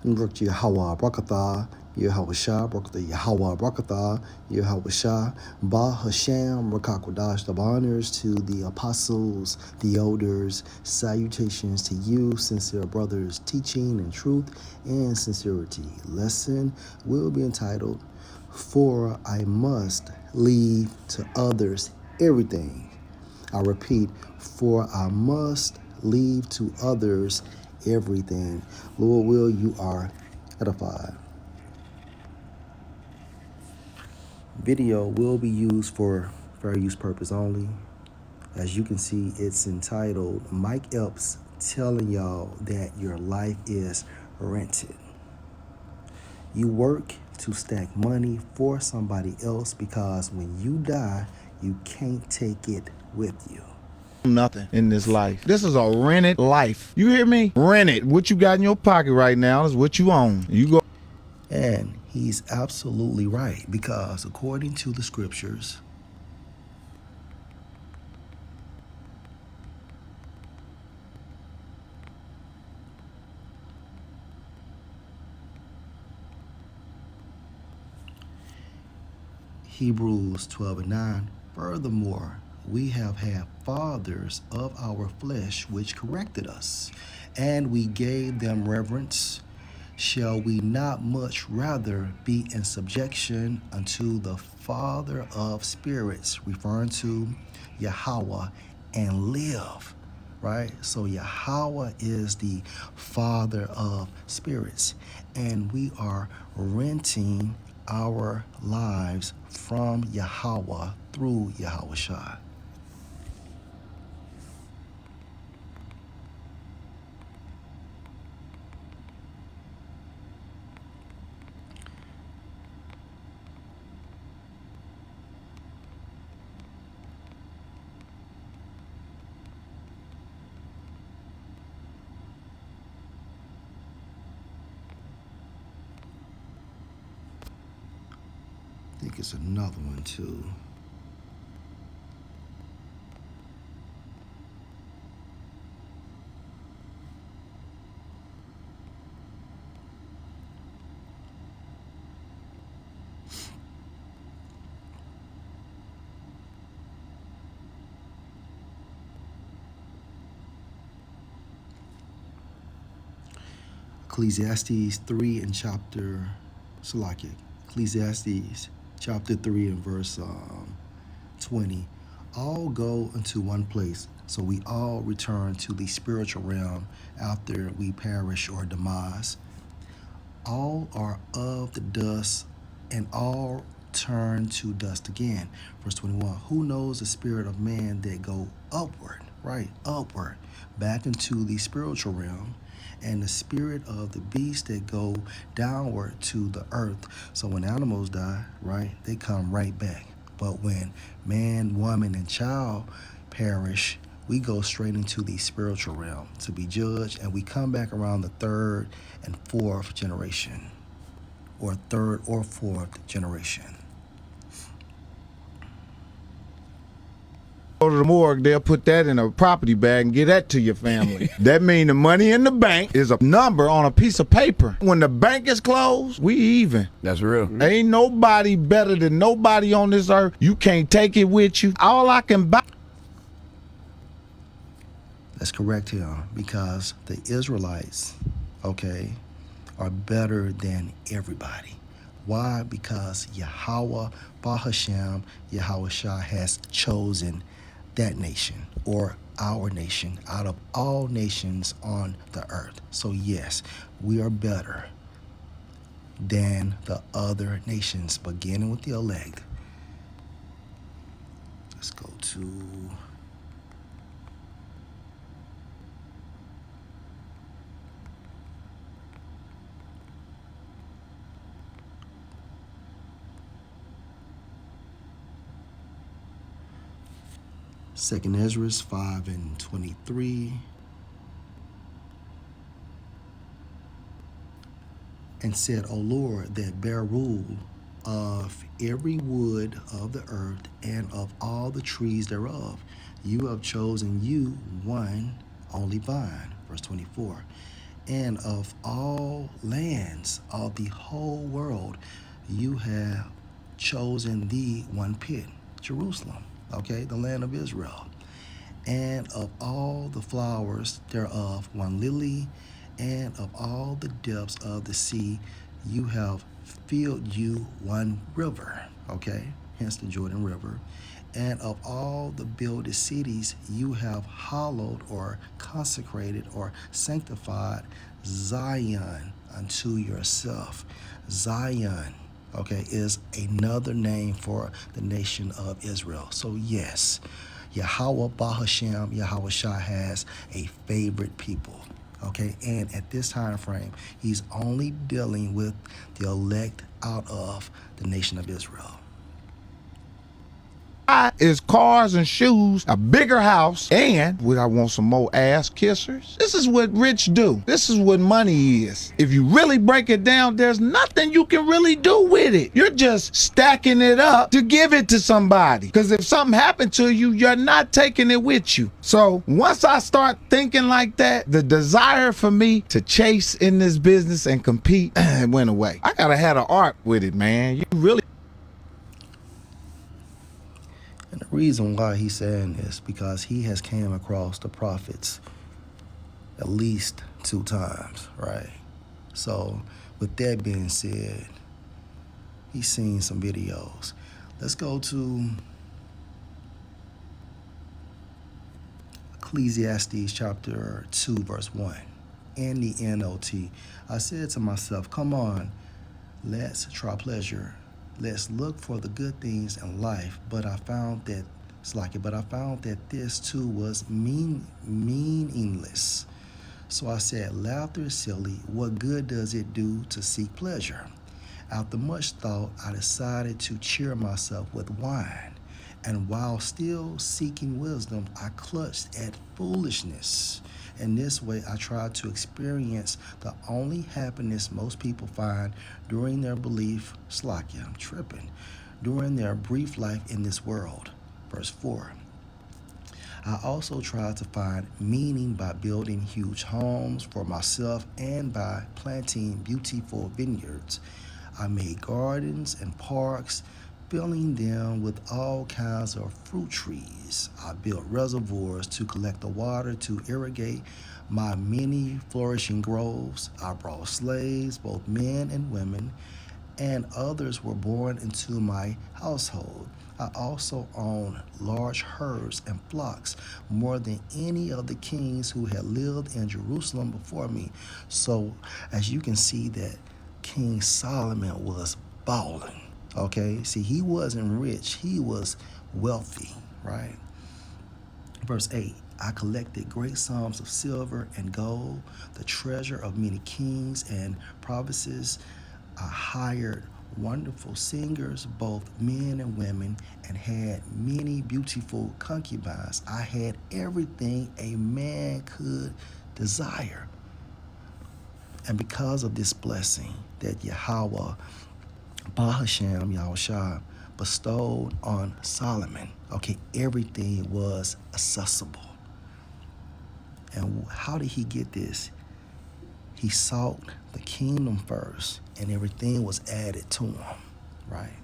Yahweh Brakatha, Yahweh Shah, Brakatha, Yahweh Brakatha, Yahweh Shah, Ba Hashem, Rakakwadash, the honors to the apostles, the elders, salutations to you, sincere brothers, teaching in truth and sincerity. Lesson will be entitled, For I Must Leave to Others Everything. I repeat, for I must leave to others everything. Lord will, you are edified. Video will be used for fair use purpose only. As you can see, it's entitled Mike Epps telling y'all that your life is rented. You work to stack money for somebody else because when you die, you can't take it with you. Nothing in this life. This is a rented life. You hear me? Rented. What you got in your pocket right now is what you own. You go. And he's absolutely right, because according to the scriptures, Hebrews 12:9, furthermore, we have had fathers of our flesh which corrected us, and we gave them reverence. Shall we not much rather be in subjection unto the Father of spirits, referring to Yahweh, and live? Right? So Yahweh is the Father of spirits, and we are renting our lives from Yahweh through Yahweh Shai. I think it's another one too. Ecclesiastes 3 and chapter Salakia. Ecclesiastes chapter 3 and verse 20. All go into one place, so we all return to the spiritual realm after we perish or demise. All are of the dust, and all turn to dust again. Verse 21. Who knows the spirit of man that go upward, right? Upward, back into the spiritual realm, and the spirit of the beast that go downward to the earth. So when animals die, right, they come right back. But when man, woman, and child perish, we go straight into the spiritual realm to be judged, and we come back around the third and fourth generation, or third or fourth generation. Go to the morgue, they'll put that in a property bag and give that to your family. That means the money in the bank is a number on a piece of paper. When the bank is closed, we even. That's real. Ain't nobody better than nobody on this earth. You can't take it with you. All I can buy. That's correct here, because the Israelites, okay, are better than everybody. Why? Because Yahweh, Bahashem, Yahweh Shah has chosen that nation, or our nation, out of all nations on the earth. So yes, we are better than the other nations, beginning with the elect. Let's go to Second Ezra 5 and 23. And said, O Lord, that bear rule of every wood of the earth and of all the trees thereof, you have chosen you one only vine. Verse 24. And of all lands of the whole world, you have chosen thee one pit, Jerusalem, okay, the land of Israel. And of all the flowers thereof, one lily, and of all the depths of the sea, you have filled you one river, okay, hence the Jordan River. And of all the builded cities, you have hallowed or consecrated or sanctified Zion unto yourself. Zion, okay, is another name for the nation of Israel. So yes, Yahweh Bahashem, Yahweh Shah has a favorite people. Okay, and at this time frame, he's only dealing with the elect out of the nation of Israel. Is cars and shoes, a bigger house, and would I want some more ass kissers? This is what rich do. This is what money is. If you really break it down, there's nothing you can really do with it. You're just stacking it up to give it to somebody. Because if something happened to you, you're not taking it with you. So once I start thinking like that, the desire for me to chase in this business and compete went away. I gotta have an art with it, man. You really. And the reason why he's saying this, because he has came across the prophets at least 2 times, right? So with that being said, he's seen some videos. Let's go to Ecclesiastes chapter 2, verse 1. In the NLT, I said to myself, come on, let's try pleasure. Let's look for the good things in life. But I found that this too was meaningless. So I said, laughter is silly. What good does it do to seek pleasure? After much thought, I decided to cheer myself with wine. And while still seeking wisdom, I clutched at foolishness. In this way, I tried to experience the only happiness most people find during their during their brief life in this world. Verse 4. I also tried to find meaning by building huge homes for myself and by planting beautiful vineyards. I made gardens and parks, filling them with all kinds of fruit trees. I built reservoirs to collect the water to irrigate my many flourishing groves. I brought slaves, both men and women, and others were born into my household. I also owned large herds and flocks, more than any of the kings who had lived in Jerusalem before me. So as you can see that King Solomon was balling. Okay, see, he wasn't rich, he was wealthy, right? Verse 8, I collected great sums of silver and gold, the treasure of many kings and provinces. I hired wonderful singers, both men and women, and had many beautiful concubines. I had everything a man could desire. And because of this blessing that Yahweh Bahashem Yahushua bestowed on Solomon, okay, everything was accessible. And how did he get this? He sought the kingdom first, and everything was added to him, right?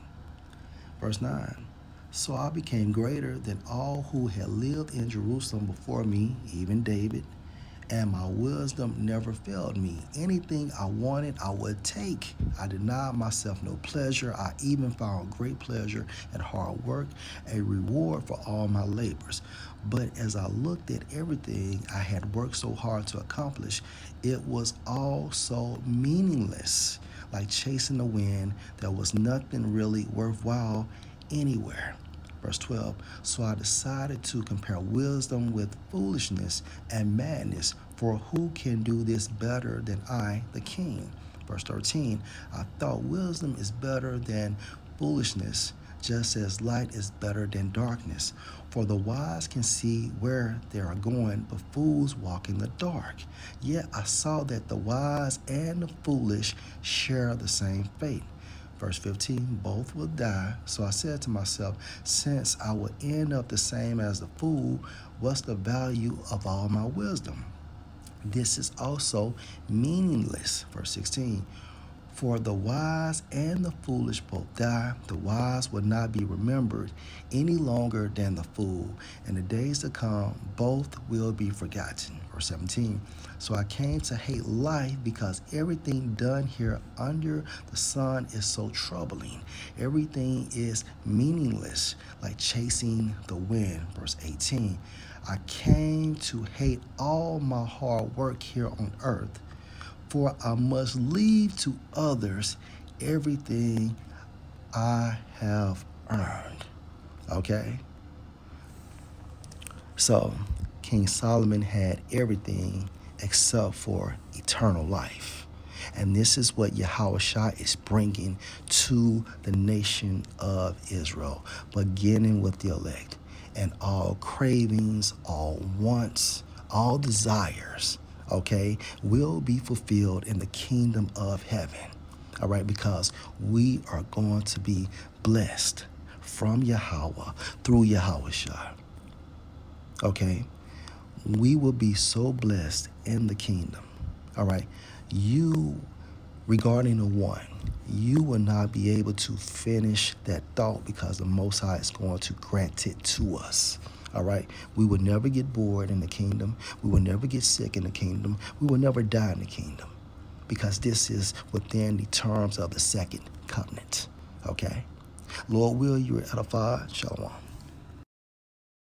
Verse 9, so I became greater than all who had lived in Jerusalem before me, even David, and my wisdom never failed me. Anything I wanted, I would take. I denied myself no pleasure. I even found great pleasure at hard work, a reward for all my labors. But as I looked at everything I had worked so hard to accomplish, it was all so meaningless, like chasing the wind. There was nothing really worthwhile anywhere. Verse 12, so I decided to compare wisdom with foolishness and madness, for who can do this better than I, the king? Verse 13, I thought wisdom is better than foolishness, just as light is better than darkness. For the wise can see where they are going, but fools walk in the dark. Yet I saw that the wise and the foolish share the same fate. Verse 15, both will die. So I said to myself, since I will end up the same as the fool, what's the value of all my wisdom? This is also meaningless. Verse 16. For the wise and the foolish both die. The wise will not be remembered any longer than the fool. In the days to come, both will be forgotten. Verse 17. So I came to hate life because everything done here under the sun is so troubling. Everything is meaningless, like chasing the wind. Verse 18. I came to hate all my hard work here on earth, for I must leave to others everything I have earned. Okay? So, King Solomon had everything except for eternal life. And this is what Yahushua is bringing to the nation of Israel, beginning with the elect. And all cravings, all wants, all desires, okay, will be fulfilled in the kingdom of heaven. All right, because we are going to be blessed from Yahweh through Yahushua. Okay, we will be so blessed in the kingdom. All right, regarding the one, you will not be able to finish that thought because the Most High is going to grant it to us. All right, we will never get bored in the kingdom. We will never get sick in the kingdom. We will never die in the kingdom, because this is within the terms of the second covenant. Okay, Lord, will you edify? Shalom.